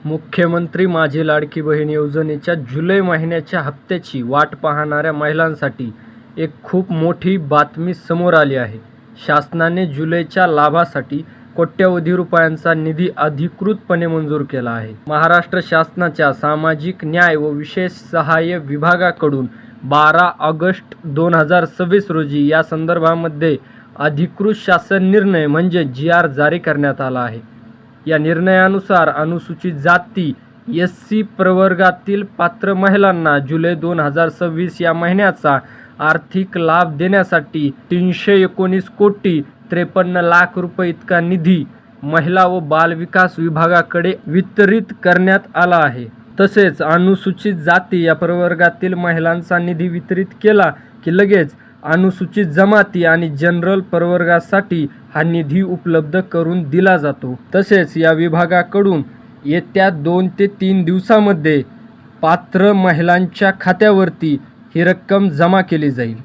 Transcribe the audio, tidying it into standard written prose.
मुख्यमंत्री माझी लाडकी बहीण योजनेच्या जुलै महिन्याच्या हप्त्याची वाट पाहणाऱ्या महिलांसाठी एक खूप मोठी बातमी समोर आली आहे. शासनाने जुलैच्या लाभासाठी कोट्यवधी रुपयांचा निधी अधिकृतपणे मंजूर केला आहे. महाराष्ट्र शासनाच्या सामाजिक न्याय व विशेष सहाय्य विभागाकडून 12 ऑगस्ट 2026 रोजी या संदर्भामध्ये अधिकृत शासन निर्णय म्हणजे जी.आर. जारी करण्यात आला आहे. या निर्णयानुसार अनुसूचित जाती SC प्रवर्गातील पात्र महिलांना जुलै 2026 या महिन्याचा आर्थिक लाभ देण्यासाठी 319 कोटी 53 लाख रुपये इतका निधी महिला व बाल विकास विभागाकडे वितरित करण्यात आला आहे. तसेच अनुसूचित जाती या प्रवर्गातील महिलांचा निधी वितरित केला की लगेच अनुसूचित जमाती आणि जनरल प्रवर्गासाठी हा निधी उपलब्ध करून दिला जातो. तसेच या विभागाकडून येत्या 2 ते 3 दिवसामध्ये पात्र महिलांच्या खात्यावरती ही रक्कम जमा केली जाईल.